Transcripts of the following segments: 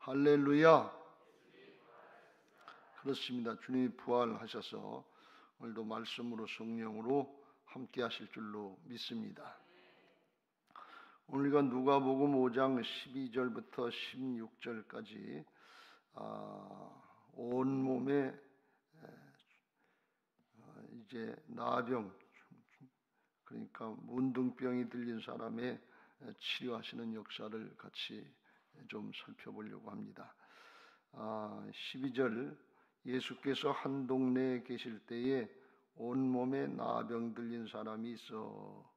할렐루야. 그렇습니다. 주님이 부활하셔서 오늘도 말씀으로 성령으로 함께 하실 줄로 믿습니다. 오늘과 누가복음 5장 12절부터 16절까지 온몸에 이제 나병, 그러니까 문둥병이 들린 사람의 치료하시는 역사를 같이 좀 살펴보려고 합니다. 12절, 예수께서 한 동네에 계실 때에 온몸에 나병 들린 사람이 있어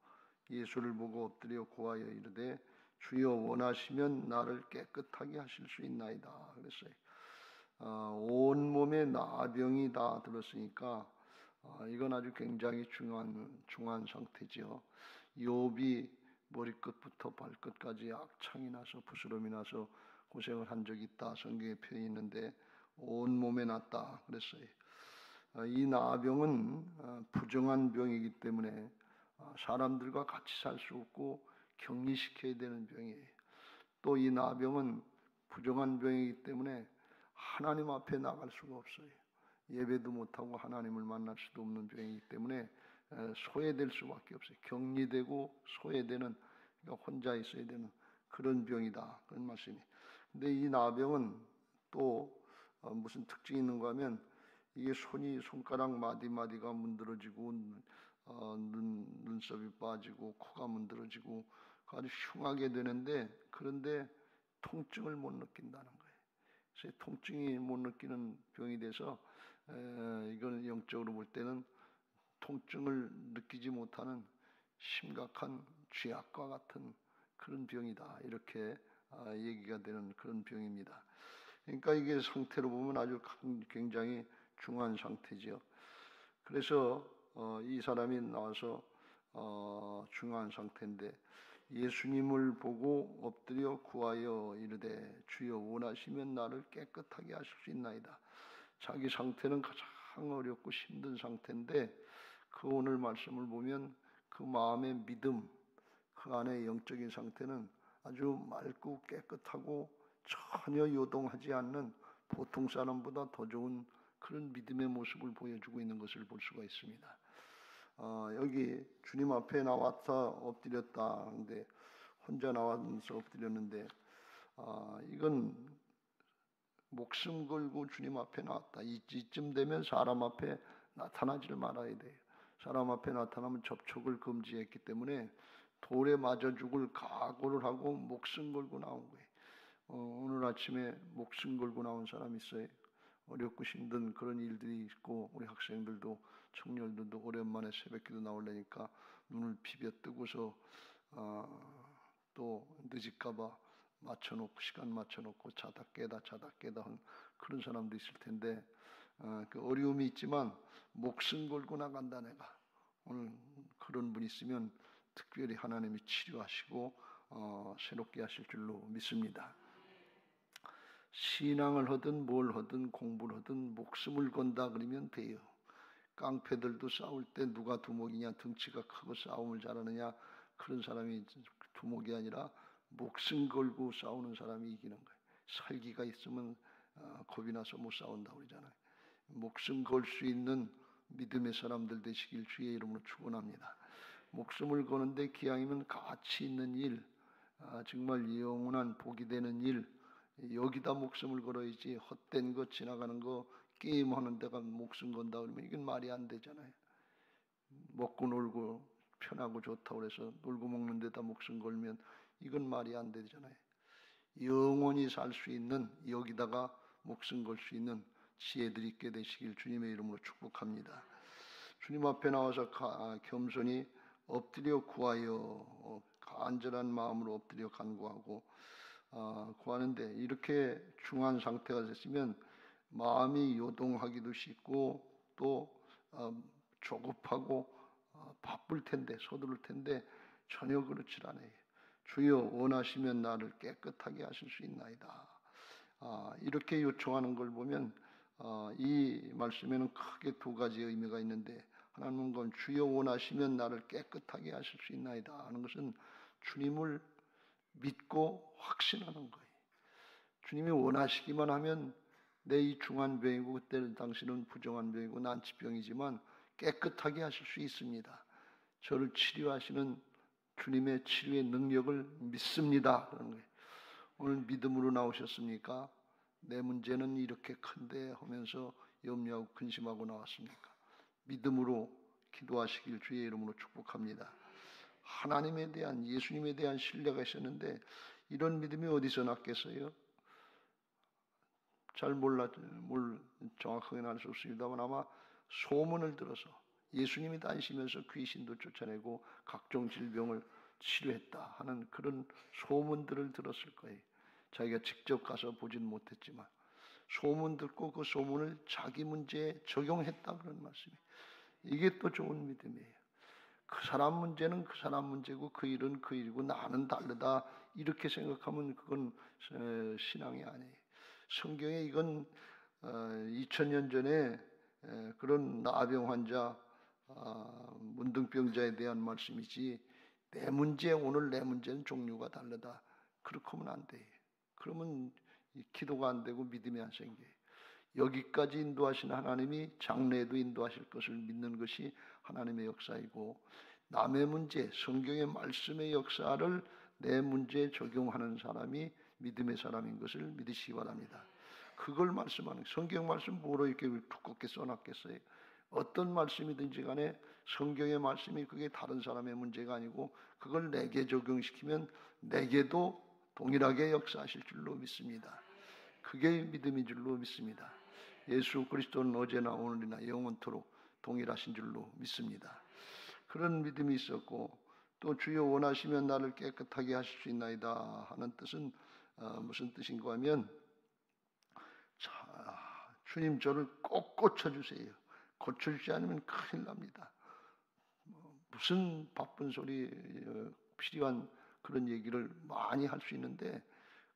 예수를 보고 엎드려 구하여 이르되 주여 원하시면 나를 깨끗하게 하실 수 있나이다 그랬어요. 온몸에 나병이 다 들었으니까 이건 아주 굉장히 중요한 상태죠. 욥이 머리끝부터 발끝까지 악창이 나서 부스럼이 나서 고생을 한 적이 있다 성경에 표현이 있는데 온몸에 났다 그랬어요. 이 나병은 부정한 병이기 때문에 사람들과 같이 살 수 없고 격리시켜야 되는 병이에요. 또 이 나병은 부정한 병이기 때문에 하나님 앞에 나갈 수가 없어요. 예배도 못하고 하나님을 만날 수도 없는 병이기 때문에 소외될 수밖에 없어요. 격리되고 소외되는, 그러니까 혼자 있어야 되는 그런 병이다, 그런 말씀이에요. 근데 이 나병은 또 무슨 특징이 있는가 하면 이게 손가락 마디마디가 문드러지고 눈썹이 빠지고 코가 문드러지고 아주 흉하게 되는데, 그런데 통증을 못 느낀다는 거예요. 그래서 통증이 못 느끼는 병이 돼서 이건 영적으로 볼 때는 통증을 느끼지 못하는 심각한 쥐약과 같은 그런 병이다, 이렇게 얘기가 되는 그런 병입니다. 그러니까 이게 상태로 보면 아주 굉장히 중한 상태죠. 그래서 이 사람이 나와서 중한 상태인데 예수님을 보고 엎드려 구하여 이르되 주여 원하시면 나를 깨끗하게 하실 수 있나이다. 자기 상태는 가장 어렵고 힘든 상태인데 그 오늘 말씀을 보면 그 마음의 믿음, 그 안에 영적인 상태는 아주 맑고 깨끗하고 전혀 요동하지 않는 보통 사람보다 더 좋은 그런 믿음의 모습을 보여주고 있는 것을 볼 수가 있습니다. 여기 주님 앞에 나와서 엎드렸다 하는데 혼자 나와서 엎드렸는데 이건 목숨 걸고 주님 앞에 나왔다. 이쯤 되면 사람 앞에 나타나지를 말아야 돼요. 사람 앞에 나타나면 접촉을 금지했기 때문에 돌에 맞아 죽을 각오를 하고 목숨 걸고 나온 거예요. 오늘 아침에 목숨 걸고 나온 사람 있어요. 어렵고 힘든 그런 일들이 있고 우리 학생들도 청년들도 오랜만에 새벽기도 나오려니까 눈을 비벼 뜨고서 또 늦을까봐 시간 맞춰놓고 자다 깨다 한 그런 사람도 있을 텐데 그 어려움이 있지만 목숨 걸고 나간다. 내가 오늘 그런 분 있으면 특별히 하나님이 치료하시고 새롭게 하실 줄로 믿습니다. 신앙을 하든 뭘 하든 공부를 하든 목숨을 건다 그러면 돼요. 깡패들도 싸울 때 누가 두목이냐, 덩치가 크고 싸움을 잘하느냐, 그런 사람이 두목이 아니라 목숨 걸고 싸우는 사람이 이기는 거예요. 살기가 있으면 겁이 나서 못 싸운다고 그러잖아요. 목숨 걸 수 있는 믿음의 사람들 되시길 주의 이름으로 축원합니다. 목숨을 거는데 기왕이면 가치 있는 일, 정말 영원한 복이 되는 일, 여기다 목숨을 걸어야지 헛된 거, 지나가는 거, 게임하는 데가 목숨 건다 그러면 이건 말이 안 되잖아요. 먹고 놀고 편하고 좋다고 그래서 놀고 먹는 데다 목숨 걸면 이건 말이 안 되잖아요. 영원히 살 수 있는, 여기다가 목숨 걸 수 있는 지혜들이 있게 되시길 주님의 이름으로 축복합니다. 주님 앞에 나와서 겸손히 엎드려 구하여 간절한 마음으로 엎드려 간구하고 구하는데, 이렇게 중한 상태가 됐으면 마음이 요동하기도 쉽고 또 조급하고 바쁠 텐데, 서두를 텐데 전혀 그렇지 않아요. 주여 원하시면 나를 깨끗하게 하실 수 있나이다. 이렇게 요청하는 걸 보면 이 말씀에는 크게 두 가지 의미가 있는데, 하나는 건 주여 원하시면 나를 깨끗하게 하실 수 있나이다 하는 것은 주님을 믿고 확신하는 거예요. 주님이 원하시기만 하면 내 이 중환병이고 그때 당시는 부정환병이고 난치병이지만 깨끗하게 하실 수 있습니다. 저를 치료하시는 주님의 치료의 능력을 믿습니다. 그러는 거예요. 오늘 믿음으로 나오셨습니까? 내 문제는 이렇게 큰데 하면서 염려하고 근심하고 나왔습니까? 믿음으로 기도하시길 주의 이름으로 축복합니다. 하나님에 대한, 예수님에 대한 신뢰가 있었는데 이런 믿음이 어디서 났겠어요? 잘 정확하게는 알 수 없습니다만 아마 소문을 들어서 예수님이 다니시면서 귀신도 쫓아내고 각종 질병을 치료했다 하는 그런 소문들을 들었을 거예요. 자기가 직접 가서 보진 못했지만 소문 듣고 그 소문을 자기 문제에 적용했다 그런 말씀이에요. 이게 또 좋은 믿음이에요. 그 사람 문제는 그 사람 문제고 그 일은 그 일이고 나는 다르다 이렇게 생각하면 그건 신앙이 아니에요. 성경에 이건 2000년 전에 그런 나병 환자, 문둥병자에 대한 말씀이지 내 문제, 오늘 내 문제는 종류가 다르다. 그렇게 하면 안 돼. 그러면 기도가 안 되고 믿음이 안 생겨요. 여기까지 인도하신 하나님이 장래에도 인도하실 것을 믿는 것이 하나님의 역사이고 남의 문제, 성경의 말씀의 역사를 내 문제에 적용하는 사람이 믿음의 사람인 것을 믿으시기 바랍니다. 그걸 말씀하는 성경 말씀 뭐로 이렇게 두껍게 써놨겠어요? 어떤 말씀이든지 간에 성경의 말씀이 그게 다른 사람의 문제가 아니고 그걸 내게 적용시키면 내게도 동일하게 역사하실 줄로 믿습니다. 그게 믿음인 줄로 믿습니다. 예수 그리스도는 어제나 오늘이나 영원토록 동일하신 줄로 믿습니다. 그런 믿음이 있었고 또 주여 원하시면 나를 깨끗하게 하실 수 있나이다 하는 뜻은 무슨 뜻인가 하면 주님 저를 꼭 고쳐주세요. 고쳐주지 않으면 큰일 납니다. 무슨 바쁜 소리 필요한 그런 얘기를 많이 할 수 있는데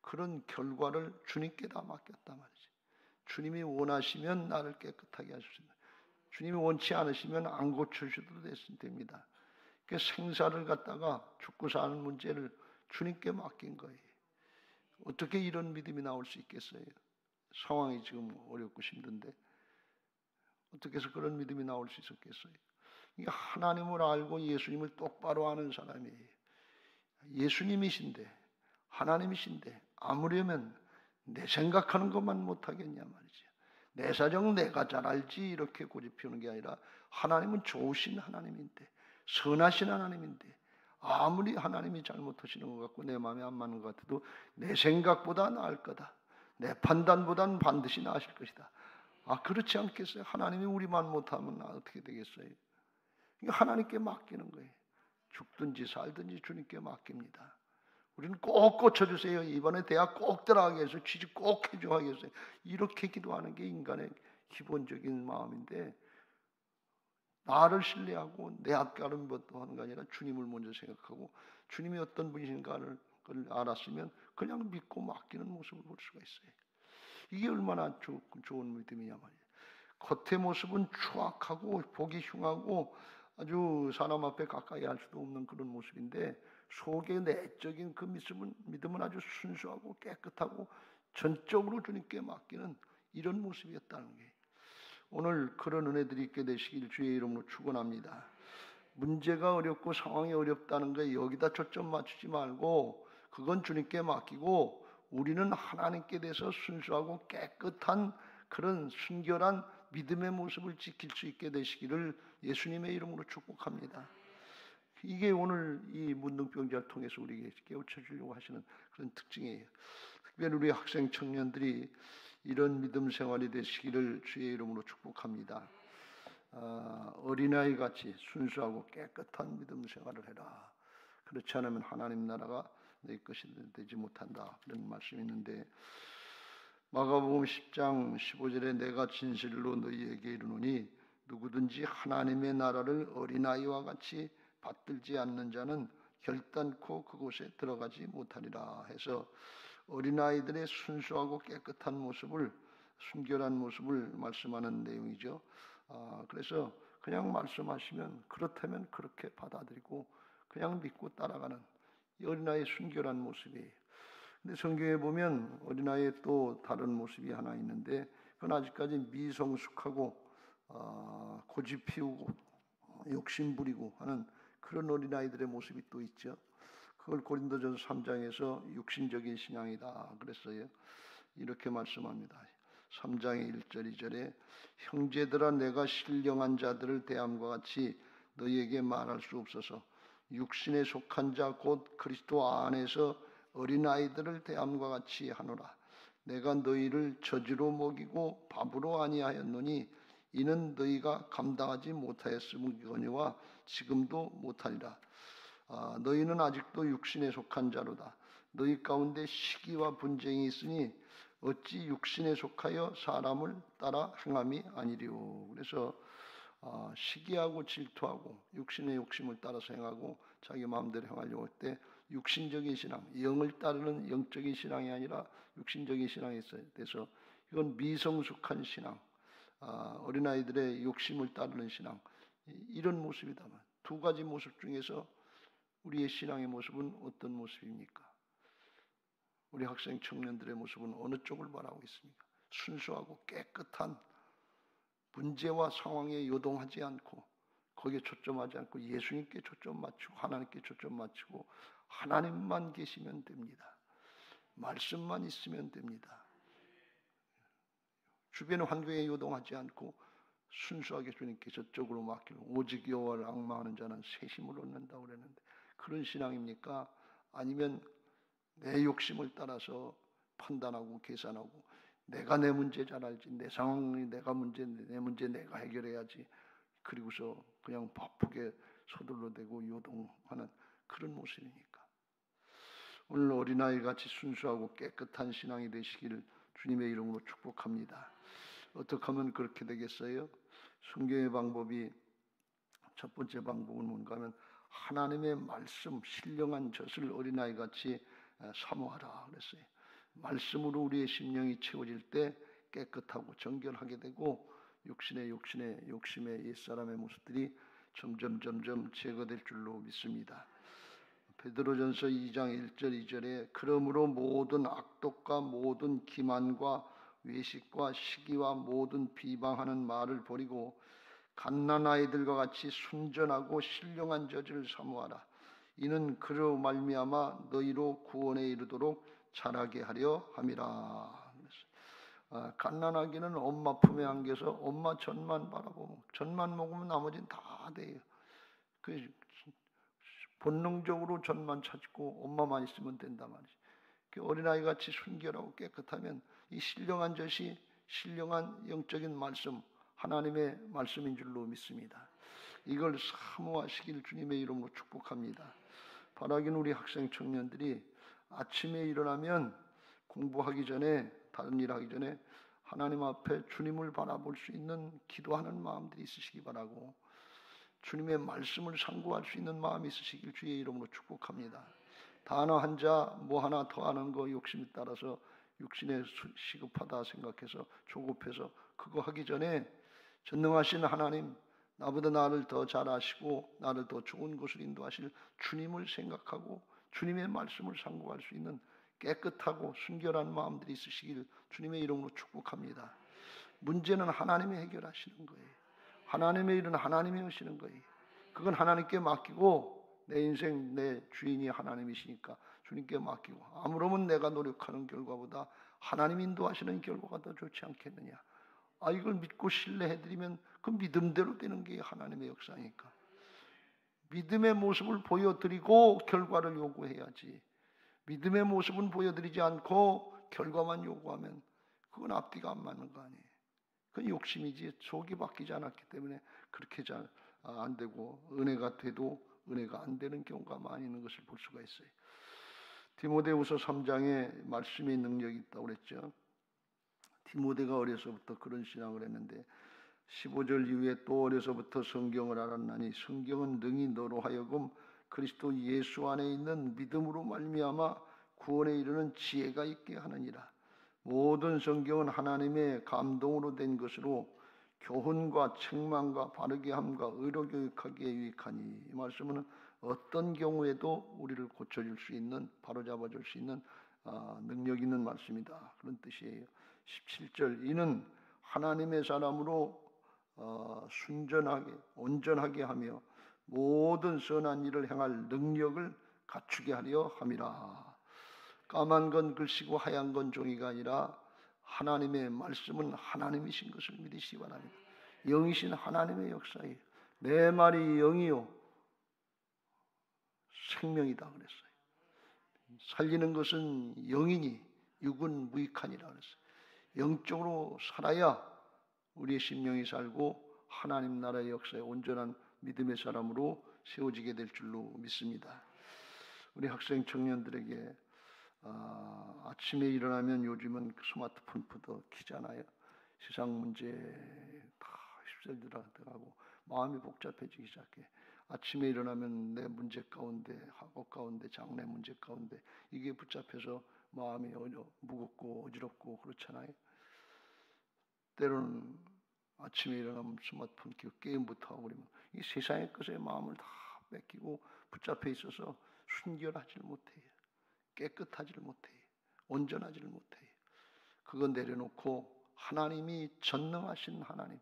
그런 결과를 주님께 다 맡겼단 말이지. 주님이 원하시면 나를 깨끗하게 하십니다. 주님이 원치 않으시면 안 고쳐주셔도 됩니다. 그 생사를 갖다가 죽고 사는 문제를 주님께 맡긴 거예요. 어떻게 이런 믿음이 나올 수 있겠어요? 상황이 지금 어렵고 힘든데 어떻게 해서 그런 믿음이 나올 수 있었겠어요? 이게 하나님을 알고 예수님을 똑바로 아는 사람이에요. 예수님이신데 하나님이신데 아무려면 내 생각하는 것만 못하겠냐 말이죠. 내 사정 내가 잘 알지 이렇게 고집피우는 게 아니라 하나님은 좋으신 하나님인데 선하신 하나님인데 아무리 하나님이 잘못하시는 것 같고 내 마음에 안 맞는 것 같아도 내 생각보다 나을 거다. 내 판단보다는 반드시 나으실 것이다. 그렇지 않겠어요? 하나님이 우리만 못하면 어떻게 되겠어요? 하나님께 맡기는 거예요. 죽든지 살든지 주님께 맡깁니다. 우리는 꼭 고쳐주세요. 이번에 대학 꼭 들어가게 해서 취직 꼭 해주하겠어요. 이렇게 기도하는 게 인간의 기본적인 마음인데 나를 신뢰하고 내 앞가름 것도 하는 게 아니라 주님을 먼저 생각하고 주님이 어떤 분이신가를 알았으면 그냥 믿고 맡기는 모습을 볼 수가 있어요. 이게 얼마나 좋은 믿음이냐 말이에요. 겉의 모습은 추악하고 보기 흉하고 아주 사람 앞에 가까이 할 수도 없는 그런 모습인데 속의 내적인 그 믿음은 아주 순수하고 깨끗하고 전적으로 주님께 맡기는 이런 모습이었다는 게 오늘 그런 은혜들이 있게 되시길 주의 이름으로 축원합니다. 문제가 어렵고 상황이 어렵다는 거에 여기다 초점 맞추지 말고 그건 주님께 맡기고 우리는 하나님께 대해서 순수하고 깨끗한 그런 순결한 믿음의 모습을 지킬 수 있게 되시기를 예수님의 이름으로 축복합니다. 이게 오늘 이 문둥병자를 통해서 우리에게 깨우쳐 주려고 하시는 그런 특징이에요. 특별히 우리 학생 청년들이 이런 믿음 생활이 되시기를 주의 이름으로 축복합니다. 어린아이 같이 순수하고 깨끗한 믿음 생활을 해라. 그렇지 않으면 하나님 나라가 내 것이 되지 못한다. 그런 말씀이 있는데 마가복음 10장 15절에 내가 진실로 너희에게 이르노니 누구든지 하나님의 나라를 어린아이와 같이 받들지 않는 자는 결단코 그곳에 들어가지 못하리라 해서 어린아이들의 순수하고 깨끗한 모습을 순결한 모습을 말씀하는 내용이죠. 그래서 그냥 말씀하시면 그렇다면 그렇게 받아들이고 그냥 믿고 따라가는 이 어린아이의 순결한 모습이에요. 근데 성경에 보면 어린아이의 또 다른 모습이 하나 있는데, 그건 아직까지 미성숙하고 고집 피우고 욕심 부리고 하는 그런 어린아이들의 모습이 또 있죠. 그걸 고린도전서 3장에서 육신적인 신앙이다 그랬어요. 이렇게 말씀합니다. 3장의 1절 2절에 형제들아, 내가 신령한 자들을 대함과 같이 너희에게 말할 수 없어서 육신에 속한 자 곧 그리스도 안에서 어린아이들을 대함과 같이 하노라. 내가 너희를 저주로 먹이고 밥으로 아니하였노니 이는 너희가 감당하지 못하였음이거니와 지금도 못하리라. 너희는 아직도 육신에 속한 자로다. 너희 가운데 시기와 분쟁이 있으니 어찌 육신에 속하여 사람을 따라 행함이 아니리요. 그래서 시기하고 질투하고 육신의 욕심을 따라서 행하고 자기 마음대로 행하려고 할 때 육신적인 신앙, 영을 따르는 영적인 신앙이 아니라 육신적인 신앙이 돼서 이건 미성숙한 신앙, 어린아이들의 욕심을 따르는 신앙, 이런 모습이다만, 두 가지 모습 중에서 우리의 신앙의 모습은 어떤 모습입니까? 우리 학생 청년들의 모습은 어느 쪽을 바라고 있습니까? 순수하고 깨끗한, 문제와 상황에 요동하지 않고 거기에 초점하지 않고 예수님께 초점 맞추고 하나님께 초점 맞추고 하나님만 계시면 됩니다. 말씀만 있으면 됩니다. 주변의 환경에 요동하지 않고 순수하게 주님께 저쪽으로 맡기고 오직 여호와를 앙망하는 자는 새 힘을 얻는다고 그랬는데, 그런 신앙입니까? 아니면 내 욕심을 따라서 판단하고 계산하고 내가 내 문제 잘 알지, 내 상황이 내가 문제, 내 문제 내가 해결해야지, 그리고서 그냥 바쁘게 서둘러대고 요동하는 그런 모습이니까. 오늘 어린아이 같이 순수하고 깨끗한 신앙이 되시기를 주님의 이름으로 축복합니다. 어떻게 하면 그렇게 되겠어요? 순교의 방법이, 첫 번째 방법은 뭔가 하면 하나님의 말씀, 신령한 젖을 어린아이 같이 사모하라 그랬어요. 말씀으로 우리의 심령이 채워질 때 깨끗하고 정결하게 되고 욕심의 옛사람의 모습들이 점점 제거될 줄로 믿습니다. 베드로전서 2장 1절 2절에 그러므로 모든 악독과 모든 기만과 외식과 시기와 모든 비방하는 말을 버리고 갓난아이들과 같이 순전하고 신령한 젖을 사모하라. 이는 그로 말미암아 너희로 구원에 이르도록 자라게 하려 함이라. 갓난아기는 엄마 품에 안겨서 엄마 젖만 바라보면, 젖만 먹으면 나머지는 다 돼요. 본능적으로 젖만 찾고 엄마만 있으면 된단 말이지. 어린아이같이 순결하고 깨끗하면 이 신령한 젖이 신령한 영적인 말씀, 하나님의 말씀인 줄로 믿습니다. 이걸 사모하시길 주님의 이름으로 축복합니다. 바라기는 우리 학생 청년들이 아침에 일어나면 공부하기 전에, 다른 일 하기 전에 하나님 앞에 주님을 바라볼 수 있는 기도하는 마음들이 있으시기 바라고, 주님의 말씀을 상고할 수 있는 마음이 있으시길 주의 이름으로 축복합니다. 단어 한 자 뭐 하나 더 하는 거 욕심에 따라서 육신에 시급하다 생각해서 조급해서 그거 하기 전에 전능하신 하나님, 나보다 나를 더 잘 아시고 나를 더 좋은 곳을 인도하실 주님을 생각하고 주님의 말씀을 상고할 수 있는 깨끗하고 순결한 마음들이 있으시길 주님의 이름으로 축복합니다. 문제는 하나님이 해결하시는 거예요. 하나님의 일은 하나님이 하시는 거예요. 그건 하나님께 맡기고, 내 인생 내 주인이 하나님이시니까 주님께 맡기고, 아무러면 내가 노력하는 결과보다 하나님 인도하시는 결과가 더 좋지 않겠느냐. 이걸 믿고 신뢰해드리면 그 믿음대로 되는 게 하나님의 역사니까 믿음의 모습을 보여드리고 결과를 요구해야지, 믿음의 모습은 보여드리지 않고 결과만 요구하면 그건 앞뒤가 안 맞는 거 아니에요. 그건 욕심이지 속이 바뀌지 않았기 때문에 그렇게 잘 안 되고, 은혜가 돼도 은혜가 안 되는 경우가 많이 있는 것을 볼 수가 있어요. 디모데후서 3장에 말씀의 능력이 있다고 그랬죠. 디모데가 어려서부터 그런 신앙을 했는데 15절 이후에 또 어려서부터 성경을 알았나니 성경은 능히 너로 하여금 그리스도 예수 안에 있는 믿음으로 말미암아 구원에 이르는 지혜가 있게 하느니라. 모든 성경은 하나님의 감동으로 된 것으로 교훈과 책망과 바르게 함과 의로 교육하기에 유익하니, 이 말씀은 어떤 경우에도 우리를 고쳐줄 수 있는, 바로잡아줄 수 있는 능력 있는 말씀이다. 그런 뜻이에요. 17절 이는 하나님의 사람으로 순전하게 온전하게 하며 모든 선한 일을 행할 능력을 갖추게 하려 함이라. 까만 건 글씨고 하얀 건 종이가 아니라 하나님의 말씀은 하나님이신 것을 믿으시기 바랍니다. 영이신 하나님의 역사예요. 내 말이 영이요 생명이다 그랬어요. 살리는 것은 영이니 육은 무익하니라 그랬어요. 영적으로 살아야 우리의 심령이 살고 하나님 나라의 역사에 온전한 믿음의 사람으로 세워지게 될 줄로 믿습니다. 우리 학생 청년들에게 아침에 일어나면 요즘은 스마트폰부터 키잖아요. 세상 문제 다 휩쓸려들어가고 마음이 복잡해지기 시작해. 아침에 일어나면 내 문제 가운데, 학업 가운데, 장래 문제 가운데 이게 붙잡혀서 마음이 무겁고 어지럽고 그렇잖아요. 때로는 아침에 일어나면 스마트폰 키고 게임부터 하고 그러면 이 세상의 것에 마음을 다 뺏기고 붙잡혀 있어서 순결하지를 못해요. 깨끗하지를 못해요. 온전하지를 못해요. 그건 내려놓고 하나님이 전능하신 하나님,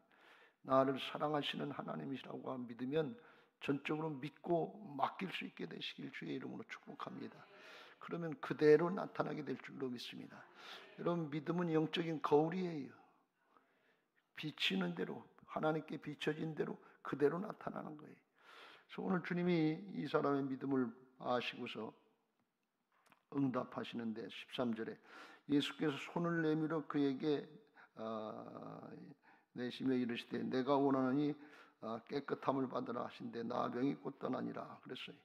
나를 사랑하시는 하나님이시라고 믿으면 전적으로 믿고 맡길 수 있게 되시길 주의 이름으로 축복합니다. 그러면 그대로 나타나게 될 줄로 믿습니다. 여러분 믿음은 영적인 거울이에요. 비치는 대로 하나님께 비춰진 대로 그대로 나타나는 거예요. 그래서 오늘 주님이 이 사람의 믿음을 아시고서 응답하시는데 13절에 예수께서 손을 내밀어 그에게 내시며 이르시되 내가 원하노니 깨끗함을 받으라 하신데 나병이 곧 떠나니라 그랬어요.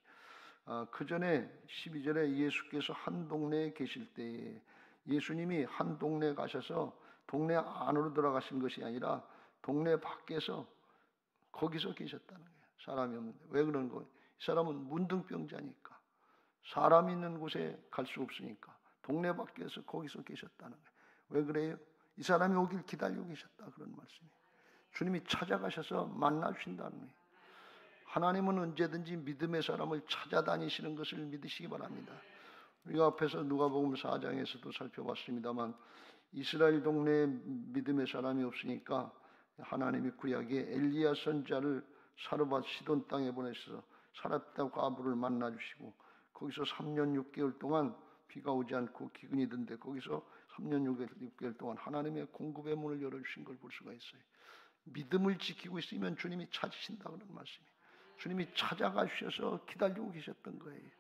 그 전에 12절에 예수께서 한 동네에 계실 때에 예수님이 한 동네에 가셔서 동네 안으로 들어가신 것이 아니라 동네 밖에서 거기서 계셨다는 거예요. 사람이 없는데. 왜 그런 거예요? 이 사람은 문둥병자니까. 사람 있는 곳에 갈 수 없으니까 동네 밖에서 거기서 계셨다는 거예요. 왜 그래요? 이 사람이 오길 기다리고 계셨다 그런 말씀이에요. 주님이 찾아가셔서 만나주신다는 거예요. 하나님은 언제든지 믿음의 사람을 찾아다니시는 것을 믿으시기 바랍니다. 우리가 앞에서 누가복음 4장에서도 살펴봤습니다만 이스라엘 동네에 믿음의 사람이 없으니까 하나님이 구약에 엘리야 선지자를 사르밧 시돈 땅에 보내셔서 사렙다 과부를 만나주시고 거기서 3년 6개월 동안 비가 오지 않고 기근이 든데 거기서 3년 6개월 동안 하나님의 공급의 문을 열어주신 걸 볼 수가 있어요. 믿음을 지키고 있으면 주님이 찾으신다 그런 말씀이에요. 주님이 찾아가셔서 기다리고 계셨던 거예요.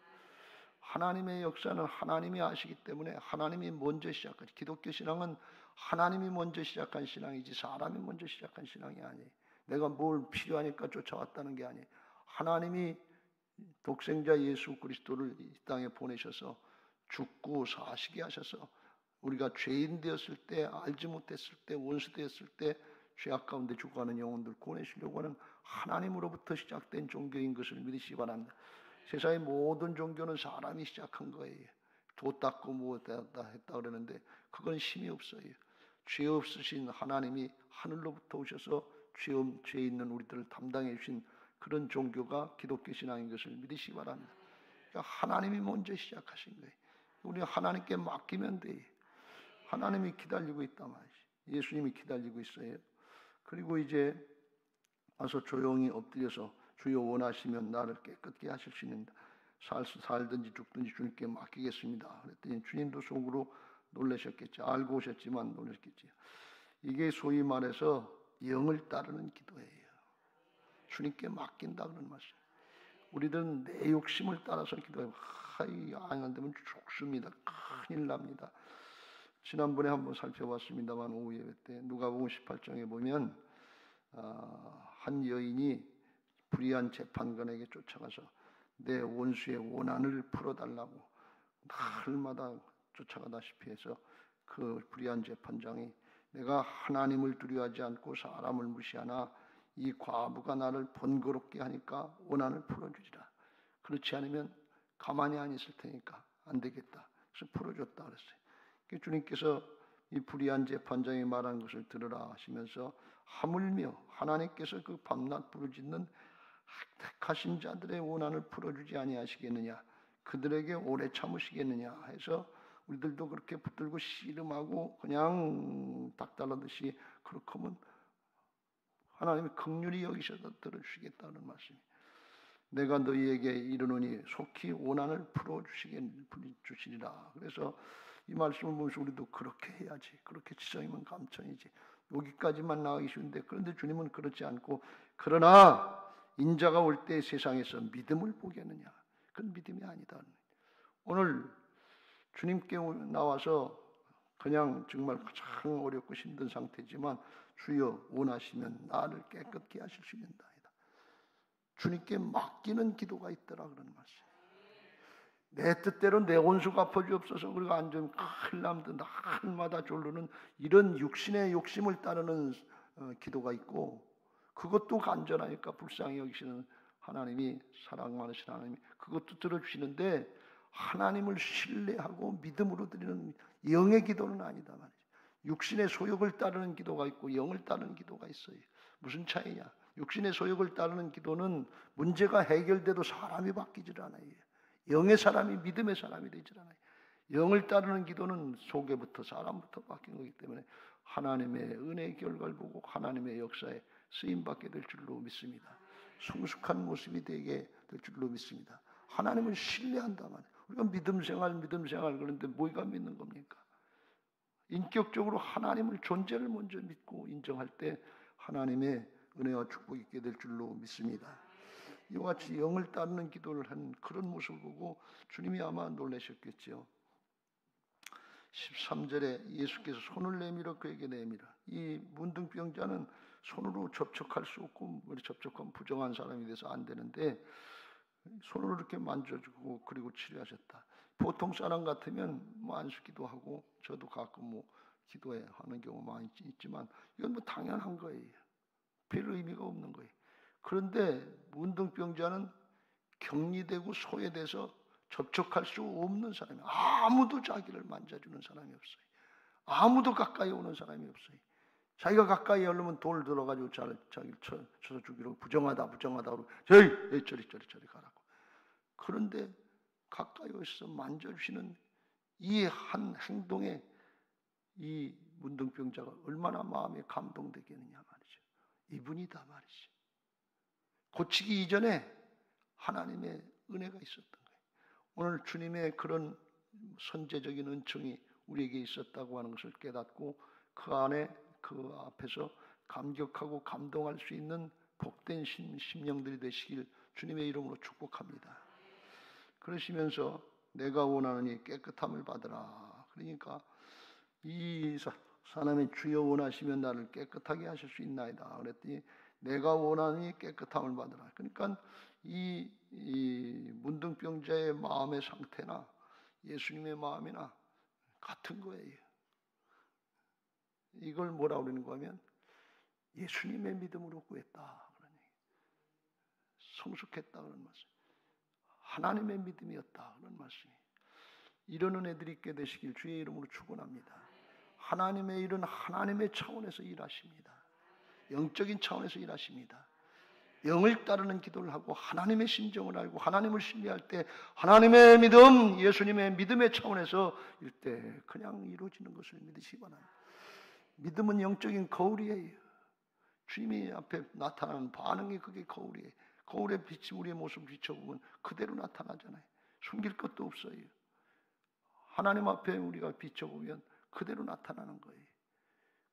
하나님의 역사는 하나님이 아시기 때문에 하나님이 먼저 시작하지. 기독교 신앙은 하나님이 먼저 시작한 신앙이지 사람이 먼저 시작한 신앙이 아니에요. 내가 뭘 필요하니까 쫓아왔다는 게 아니에요. 하나님이 독생자 예수 그리스도를 이 땅에 보내셔서 죽고 사시게 하셔서 우리가 죄인 되었을 때 알지 못했을 때 원수 되었을 때 죄악 가운데 죽어가는 영혼들 구원하시려고 하는 하나님으로부터 시작된 종교인 것을 믿으시기 바랍니다. 세상의 모든 종교는 사람이 시작한 거예요. 도 닦고 뭐 했다 그러는데 그건 힘이 없어요. 죄 없으신 하나님이 하늘로부터 오셔서 죄 있는 우리들을 담당해 주신 그런 종교가 기독교 신앙인 것을 믿으시기 바랍니다. 그러니까 하나님이 먼저 시작하신 거예요. 우리 하나님께 맡기면 돼요. 하나님이 기다리고 있단 말이지. 예수님이 기다리고 있어요. 그리고 이제 와서 조용히 엎드려서 주여 원하시면 나를 깨끗게 하실 수 있는다. 살든지 죽든지 주님께 맡기겠습니다. 그랬더니 주님도 속으로 놀라셨겠죠. 알고 오셨지만 놀랐겠죠. 이게 소위 말해서 영을 따르는 기도예요. 주님께 맡긴다 그런 말씀. 우리들은 내 욕심을 따라서 기도해요. 안 되면 죽습니다. 큰일 납니다. 지난번에 한번 살펴봤습니다만 오후 예배 때 누가복음 18장에 보면 한 여인이 불의한 재판관에게 쫓아가서 내 원수의 원한을 풀어달라고 날마다 쫓아가다시피 해서 그 불의한 재판장이 내가 하나님을 두려워하지 않고 사람을 무시하나 이 과부가 나를 번거롭게 하니까 원한을 풀어주지라. 그렇지 않으면 가만히 안 있을 테니까 안 되겠다. 그래서 풀어줬다 그랬어요. 주님께서 이 불의한 재판장이 말한 것을 들으라 하시면서 하물며 하나님께서 그 밤낮 부르짖는 택하신 자들의 원한을 풀어주지 아니하시겠느냐, 그들에게 오래 참으시겠느냐 해서 우리들도 그렇게 붙들고 씨름하고 그냥 닭 달라듯이 그렇게 하면 하나님이 긍휼히 여기셔서 들어주시겠다는 말씀이에요. 내가 너희에게 이르노니 속히 원한을 풀어주시리라. 그래서 이 말씀을 보면서 우리도 그렇게 해야지. 그렇게 지성이면 감천이지. 여기까지만 나가기 쉬운데, 그런데 주님은 그렇지 않고, 그러나 인자가 올 때 세상에서 믿음을 보겠느냐. 그건 믿음이 아니다. 오늘 주님께 나와서 그냥 정말 가장 어렵고 힘든 상태지만 주여 원하시면 나를 깨끗게 하실 수 있는다. 주님께 맡기는 기도가 있더라 그런 말씀. 내 뜻대로 내 원수 갚아주옵소서. 그리고 앉으면 큰일 남도 날마다 졸르는 이런 육신의 욕심을 따르는 기도가 있고, 그것도 간절하니까 불쌍히 여기시는 하나님이, 사랑 많으신 하나님이 그것도 들어주시는데, 하나님을 신뢰하고 믿음으로 드리는 영의 기도는 아니다 말이죠. 육신의 소욕을 따르는 기도가 있고 영을 따르는 기도가 있어요. 무슨 차이냐? 육신의 소욕을 따르는 기도는 문제가 해결돼도 사람이 바뀌질 않아요. 영의 사람이 믿음의 사람이 되질 않아요. 영을 따르는 기도는 속에부터 사람부터 바뀌는 거기 때문에 하나님의 은혜의 결과를 보고 하나님의 역사에 쓰임받게 될 줄로 믿습니다. 성숙한 모습이 되게 될 줄로 믿습니다. 하나님을 신뢰한다만, 우리가 믿음 생활 그런데 뭐가 믿는 겁니까? 인격적으로 하나님을 존재를 먼저 믿고 인정할 때 하나님의 은혜와 축복이 있게 될 줄로 믿습니다. 이와 같이 영을 따르는 기도를 한 그런 모습을 보고 주님이 아마 놀라셨겠지요. 13절에 예수께서 손을 내밀어 그에게 내밀어. 이 문둥병자는 손으로 접촉할 수 없고 접촉하면 부정한 사람이 돼서 안 되는데 손으로 이렇게 만져주고 그리고 치료하셨다. 보통 사람 같으면 뭐 안수기도 하고 저도 가끔 뭐 기도해 하는 경우 많이 있지만 이건 뭐 당연한 거예요. 별 의미가 없는 거예요. 그런데 문둥병자는 격리되고 소외돼서 접촉할 수 없는 사람이, 아무도 자기를 만져주는 사람이 없어요. 아무도 가까이 오는 사람이 없어요. 자기가 가까이 오려면 돌 들어가지고 자기를 쳐서 죽이려고 부정하다 그러고 저리 가라고. 그런데 가까이 오셔서 만져주시는 이 한 행동에 이 문둥병자가 얼마나 마음에 감동되겠느냐 말이죠. 이분이다 말이죠. 고치기 이전에 하나님의 은혜가 있었던 거예요. 오늘 주님의 그런 선제적인 은총이 우리에게 있었다고 하는 것을 깨닫고 그 안에 그 앞에서 감격하고 감동할 수 있는 복된 심령들이 되시길 주님의 이름으로 축복합니다. 그러시면서 내가 원하느니 깨끗함을 받으라. 그러니까 이 사람이 주여 원하시면 나를 깨끗하게 하실 수 있나이다. 그랬더니 내가 원하느니 깨끗함을 받으라. 그러니까 이 문둥병자의 마음의 상태나 예수님의 마음이나 같은 거예요. 이걸 뭐라고 그러는 거냐면 예수님의 믿음으로 구했다. 그런 얘기. 성숙했다 그런 말씀. 하나님의 믿음이었다 그런 말씀이에요. 이런 은혜들이 있게 되시길 주의 이름으로 축원합니다. 하나님의 일은 하나님의 차원에서 일하십니다. 영적인 차원에서 일하십니다. 영을 따르는 기도를 하고 하나님의 심정을 알고 하나님을 신뢰할 때 하나님의 믿음, 예수님의 믿음의 차원에서 일 때 그냥 이루어지는 것을 믿으시기 바랍니다. 믿음은 영적인 거울이에요. 주님이 앞에 나타나는 반응이 그게 거울이에요. 거울의 빛이 우리의 모습을 비춰보면 그대로 나타나잖아요. 숨길 것도 없어요. 하나님 앞에 우리가 비춰보면 그대로 나타나는 거예요.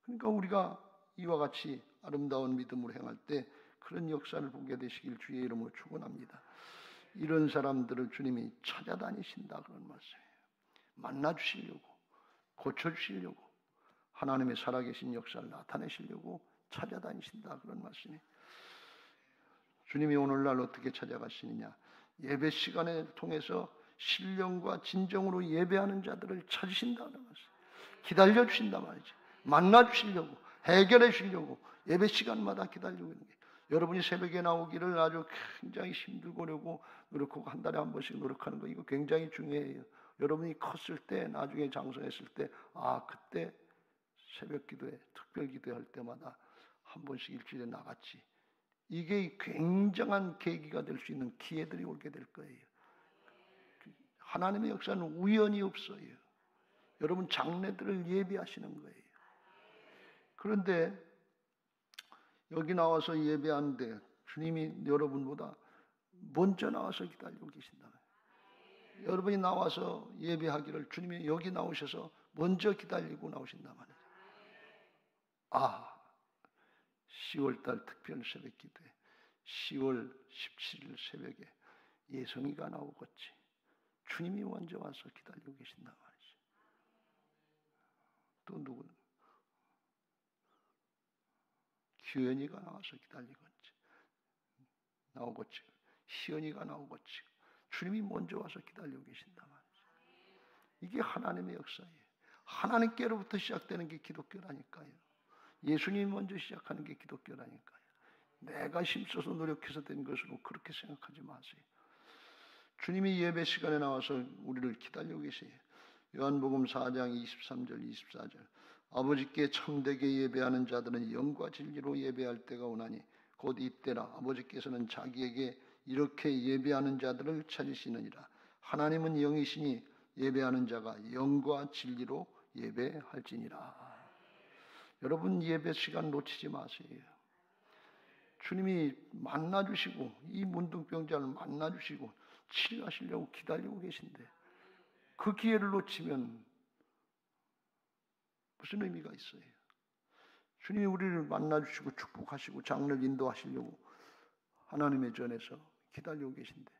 그러니까 우리가 이와 같이 아름다운 믿음으로 행할 때 그런 역사를 보게 되시길 주의 이름으로 축원합니다. 이런 사람들을 주님이 찾아다니신다 그런 말씀이에요. 만나주시려고, 고쳐주시려고, 하나님의 살아계신 역사를 나타내시려고 찾아다니신다 그런 말씀이에요. 주님이 오늘날 어떻게 찾아가시느냐? 예배 시간을 통해서 신령과 진정으로 예배하는 자들을 찾으신다는 말씀. 기다려주신단 말이죠. 만나주시려고, 해결해 주시려고 예배 시간마다 기다리고 있는 거예요. 여러분이 새벽에 나오기를 아주 굉장히 힘들고 어려고 노력하고 한 달에 한 번씩 노력하는 거 이거 굉장히 중요해요. 여러분이 컸을 때 나중에 장성했을 때 그때 새벽 기도회, 특별 기도회 할 때마다 한 번씩 일주일에 나갔지. 이게 굉장한 계기가 될 수 있는 기회들이 오게 될 거예요. 하나님의 역사는 우연이 없어요. 여러분 장래들을 예비하시는 거예요. 그런데 여기 나와서 예배하는데 주님이 여러분보다 먼저 나와서 기다리고 계신다. 여러분이 나와서 예배하기를 주님이 여기 나오셔서 먼저 기다리고 나오신단 말이에요. 10월달 특별 새벽 기도에 10월 17일 새벽에 예성이가 나오겠지. 주님이 먼저 와서 기다리고 계신단 말이죠. 또 누구? 규현이가 나와서 기다리겠지. 나오겠지. 희연이가 나오겠지. 주님이 먼저 와서 기다리고 계신단 말이죠. 이게 하나님의 역사예요. 하나님께로부터 시작되는 게 기독교라니까요. 예수님이 먼저 시작하는 게 기독교라니까요. 내가 힘써서 노력해서 된 것으로 그렇게 생각하지 마세요. 주님이 예배 시간에 나와서 우리를 기다리고 계세요. 요한복음 4장 23절 24절 아버지께 참되게 예배하는 자들은 영과 진리로 예배할 때가 오나니 곧 이때라. 아버지께서는 자기에게 이렇게 예배하는 자들을 찾으시느니라. 하나님은 영이시니 예배하는 자가 영과 진리로 예배할지니라. 여러분 예배 시간 놓치지 마세요. 주님이 만나주시고 이 문둥병자를 만나주시고 치료하시려고 기다리고 계신데 그 기회를 놓치면 무슨 의미가 있어요? 주님이 우리를 만나주시고 축복하시고 장래를 인도하시려고 하나님의 전에서 기다리고 계신데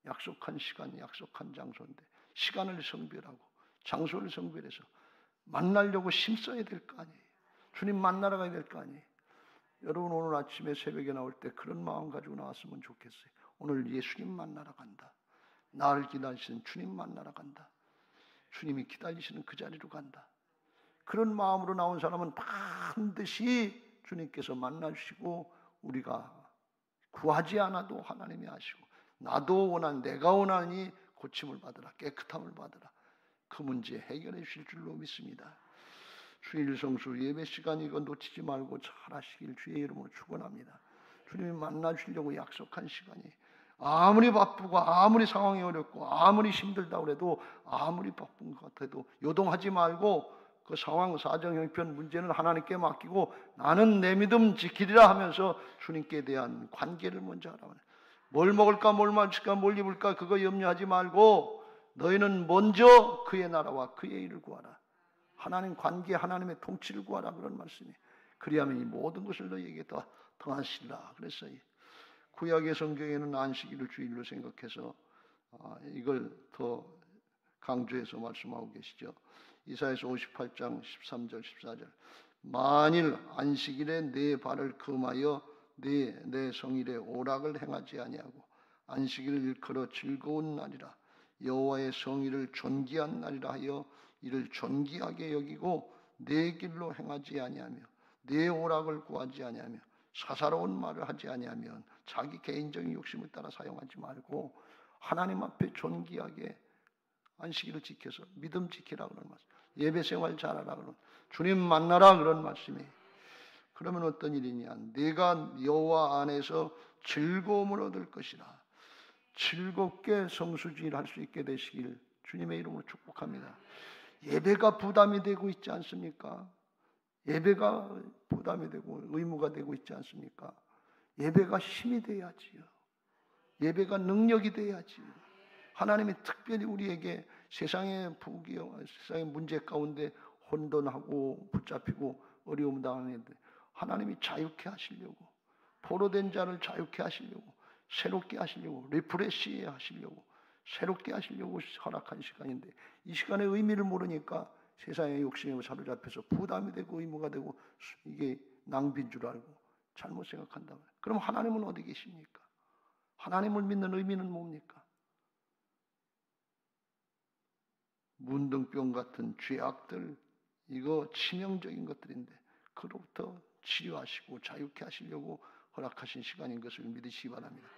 약속한 시간, 약속한 장소인데 시간을 성별하고 장소를 성별해서 만나려고 힘써야 될 거 아니에요. 주님 만나러 가야 될 거 아니에요. 여러분 오늘 아침에 새벽에 나올 때 그런 마음 가지고 나왔으면 좋겠어요. 오늘 예수님 만나러 간다. 나를 기다리시는 주님 만나러 간다. 주님이 기다리시는 그 자리로 간다. 그런 마음으로 나온 사람은 반드시 주님께서 만나주시고 우리가 구하지 않아도 하나님이 아시고 나도 내가 원하니 고침을 받으라. 깨끗함을 받으라. 그 문제 해결해 주실 줄로 믿습니다. 주일 성수 예배 시간 이거 놓치지 말고 잘 하시길 주의 이름으로 축원합니다. 주님이 만나주시려고 약속한 시간이 아무리 바쁘고 아무리 상황이 어렵고 아무리 힘들다고 해도 아무리 바쁜 것 같아도 요동하지 말고 그 상황 사정 형편 문제는 하나님께 맡기고 나는 내 믿음 지키리라 하면서 주님께 대한 관계를 먼저 하라. 뭘 먹을까 뭘 마실까 뭘 입을까 그거 염려하지 말고 너희는 먼저 그의 나라와 그의 일을 구하라. 하나님 관계 하나님의 통치를 구하라 그런 말씀이. 그리하면 이 모든 것을 너희에게 더 더하시리라 그랬어요. 구약의 성경에는 안식일을 주일로 생각해서 이걸 더 강조해서 말씀하고 계시죠. 이사야서 58장 13절 14절 만일 안식일에 내 발을 금하여 내 성일에 오락을 행하지 아니하고 안식일을 일컬어 즐거운 날이라 여호와의 성일을 존귀한 날이라 하여 이를 존귀하게 여기고 내 길로 행하지 아니하며 내 오락을 구하지 아니하며 사사로운 말을 하지 아니하면 자기 개인적인 욕심을 따라 사용하지 말고 하나님 앞에 존귀하게 안식일을 지켜서 믿음 지키라 그런 말씀. 예배 생활 잘하라 그런 주님 만나라 그런 말씀이. 그러면 어떤 일이냐? 내가 여호와 안에서 즐거움을 얻을 것이라. 즐겁게 성수주의를 할 수 있게 되시길 주님의 이름으로 축복합니다. 예배가 부담이 되고 있지 않습니까? 예배가 부담이 되고 의무가 되고 있지 않습니까? 예배가 힘이 돼야지요. 예배가 능력이 돼야지요. 하나님이 특별히 우리에게 세상의 세상의 문제 가운데 혼돈하고 붙잡히고 어려움 당하는데 하나님이 자유케 하시려고 포로된 자를 자유케 하시려고 새롭게 하시려고 리프레시 하시려고 새롭게 하시려고 허락한 시간인데 이 시간의 의미를 모르니까 세상의 욕심에 사로잡혀서 부담이 되고 의무가 되고 이게 낭비인 줄 알고 잘못 생각한다. 그럼 하나님은 어디 계십니까? 하나님을 믿는 의미는 뭡니까? 문둥병 같은 죄악들 이거 치명적인 것들인데 그로부터 치료하시고 자유케 하시려고 허락하신 시간인 것을 믿으시기 바랍니다.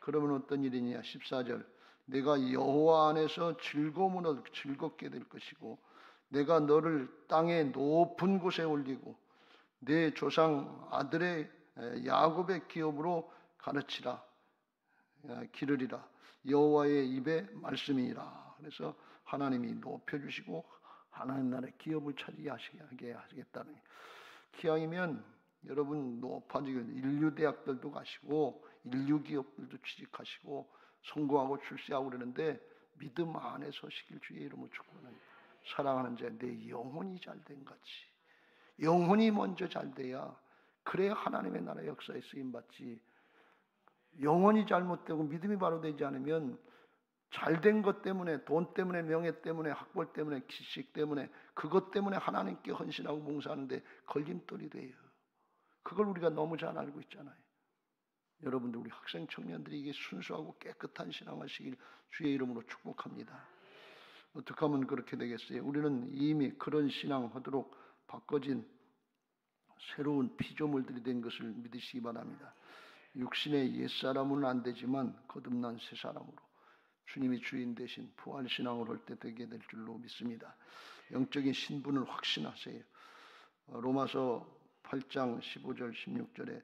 그러면 어떤 일이냐? 14절 내가 여호와 안에서 즐거움을 즐겁게 될 것이고 내가 너를 땅의 높은 곳에 올리고 내 조상 아들의 야곱의 기업으로 가르치라 기르리라 여호와의 입의 말씀이니라. 그래서 하나님이 높여주시고 하나님 나라의 기업을 차지하게 하시겠다는, 기왕이면 여러분 높아지고 인류 대학들도 가시고 인류 기업들도 취직하시고 성공하고 출세하고 그러는데 믿음 안에 서시길 주의 이름으로 축원합니다. 사랑하는 자, 내 영혼이 잘된 같이 영혼이 먼저 잘 돼야, 그래야 하나님의 나라 역사에 쓰임 받지. 영혼이 잘못되고 믿음이 바로 되지 않으면 잘된 것 때문에, 돈 때문에, 명예 때문에, 학벌 때문에, 지식 때문에, 그것 때문에 하나님께 헌신하고 봉사하는데 걸림돌이 돼요. 그걸 우리가 너무 잘 알고 있잖아요. 여러분들, 우리 학생 청년들이 이게 순수하고 깨끗한 신앙하시길 주의 이름으로 축복합니다. 어떻게 하면 그렇게 되겠어요? 우리는 이미 그런 신앙하도록 바꿔진 새로운 피조물들이 된 것을 믿으시기 바랍니다. 육신의 옛사람은 안 되지만 거듭난 새 사람으로 주님이 주인 대신 부활신앙을 할 때 되게 될 줄로 믿습니다. 영적인 신분을 확신하세요. 로마서 8장 15절 16절에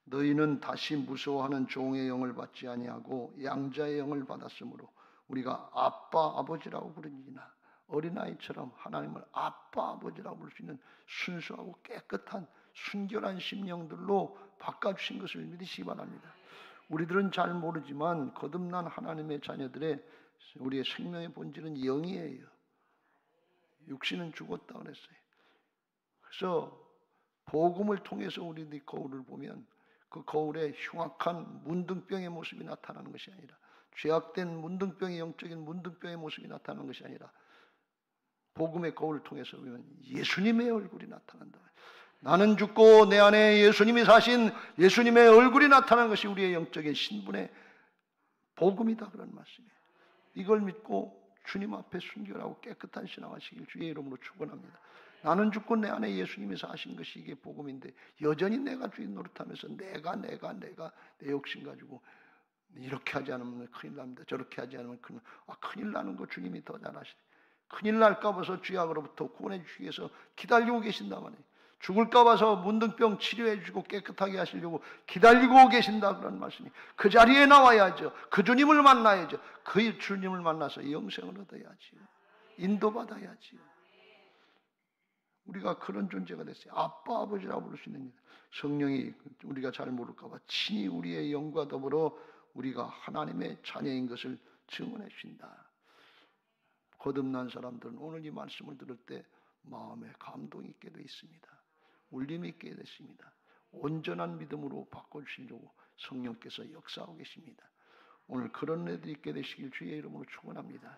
너희는 다시 무서워하는 종의 영을 받지 아니하고 양자의 영을 받았으므로 우리가 아빠 아버지라고 부르니나, 어린아이처럼 하나님을 아빠 아버지라고 부를 수 있는 순수하고 깨끗한 순결한 심령들로 바꿔주신 것을 믿으시기 바랍니다. 우리들은 잘 모르지만 거듭난 하나님의 자녀들의 우리의 생명의 본질은 영이에요. 육신은 죽었다 그랬어요. 그래서 복음을 통해서 우리들이 거울을 보면 그 거울에 흉악한 문둥병의 모습이 나타나는 것이 아니라, 죄악된 문둥병의, 영적인 문둥병의 모습이 나타나는 것이 아니라 복음의 거울을 통해서 보면 예수님의 얼굴이 나타난다. 나는 죽고 내 안에 예수님이 사신 예수님의 얼굴이 나타나는 것이 우리의 영적인 신분의 복음이다, 그런 말씀이에요. 이걸 믿고 주님 앞에 순결하고 깨끗한 신앙하시길 주의 이름으로 축원합니다. 나는 죽고 내 안에 예수님이 사신 것이 이게 복음인데, 여전히 내가 주인 노릇하면서 내가 내 욕심 가지고 이렇게 하지 않으면 큰일 납니다, 저렇게 하지 않으면 큰일 나는 거 주님이 더 잘 아시네. 큰일 날까 봐서 죄악으로부터 구원해 주시기 위해서 기다리고 계신단 말이에요. 죽을까 봐서 문둥병 치료해 주시고 깨끗하게 하시려고 기다리고 계신다, 그런 말씀이. 그 자리에 나와야죠. 그 주님을 만나야죠. 그 주님을 만나서 영생을 얻어야지요. 인도받아야지요. 우리가 그런 존재가 됐어요. 아빠 아버지라고 부를 수 있는, 성령이 우리가 잘 모를까 봐 친히 우리의 영과 더불어 우리가 하나님의 자녀인 것을 증언해 주신다. 거듭난 사람들은 오늘 이 말씀을 들을 때 마음에 감동이 있게 되어 있습니다. 울림이 있게 됐습니다. 온전한 믿음으로 바꿔주시려고 성령께서 역사하고 계십니다. 오늘 그런 애들이 있게 되시길 주의 이름으로 축원합니다.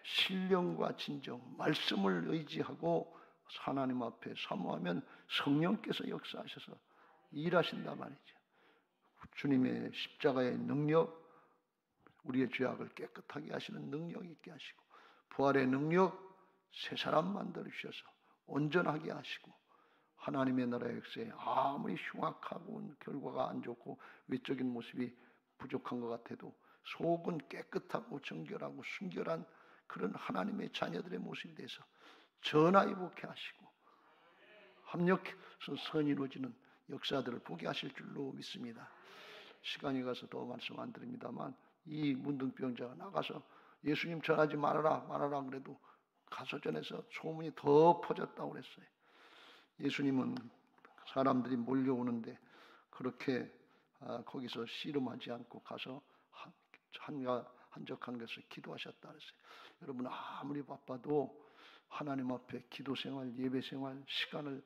신령과 진정, 말씀을 의지하고 하나님 앞에 사모하면 성령께서 역사하셔서 일하신단 말이죠. 주님의 십자가의 능력, 우리의 죄악을 깨끗하게 하시는 능력 있게 하시고, 부활의 능력, 새 사람 만들어 주셔서 온전하게 하시고, 하나님의 나라의 역사에 아무리 흉악하고 결과가 안 좋고 외적인 모습이 부족한 것 같아도 속은 깨끗하고 정결하고 순결한 그런 하나님의 자녀들의 모습이 돼서 전화위복해 하시고 합력해서 선이 이루어지는 역사들을 보게 하실 줄로 믿습니다. 시간이 가서 더 말씀 안 드립니다만, 이 문둥병자가 나가서 예수님 전하지 말아라 그래도 가서 전해서 소문이 더 퍼졌다고 그랬어요. 예수님은 사람들이 몰려오는데 그렇게 거기서 씨름하지 않고 가서 한적한 곳에서 기도하셨다 그랬어요. 여러분, 아무리 바빠도 하나님 앞에 기도 생활, 예배 생활, 시간을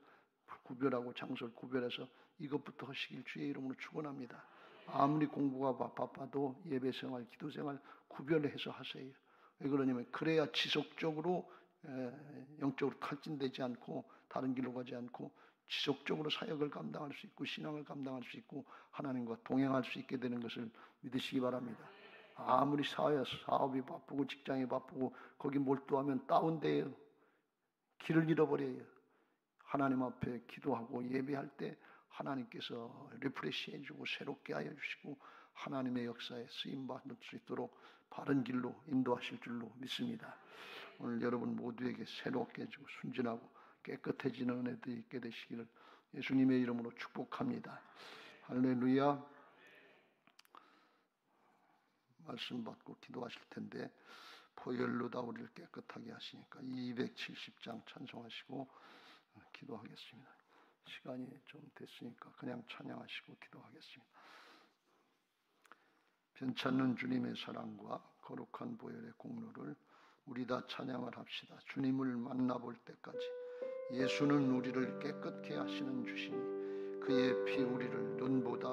구별하고 장소를 구별해서 이것부터 하시길 주의 이름으로 축원합니다. 아무리 공부가 바빠도 예배 생활, 기도 생활 구별해서 하세요. 왜 그러냐면 그래야 지속적으로 영적으로 탈진되지 않고 다른 길로 가지 않고 지속적으로 사역을 감당할 수 있고 신앙을 감당할 수 있고 하나님과 동행할 수 있게 되는 것을 믿으시기 바랍니다. 아무리 사업이 바쁘고 직장이 바쁘고 거기 몰두하면 다운돼요. 길을 잃어버려요. 하나님 앞에 기도하고 예배할 때 하나님께서 리프레시 해주고 새롭게 하여 주시고 하나님의 역사에 쓰임받을 수 있도록 바른 길로 인도하실 줄로 믿습니다. 오늘 여러분 모두에게 새롭게 해주고 순진하고 깨끗해지는 은혜들이 있게 되시기를 예수님의 이름으로 축복합니다. 할렐루야. 말씀 받고 기도하실 텐데 보혈로 다 우리를 깨끗하게 하시니까 270장 찬송하시고 기도하겠습니다. 시간이 좀 됐으니까 그냥 찬양하시고 기도하겠습니다. 변찮는 주님의 사랑과 거룩한 보혈의 공로를 우리 다 찬양을 합시다. 주님을 만나볼 때까지 예수는 우리를 깨끗게 하시는 주시니 그의 피 우리를 눈보다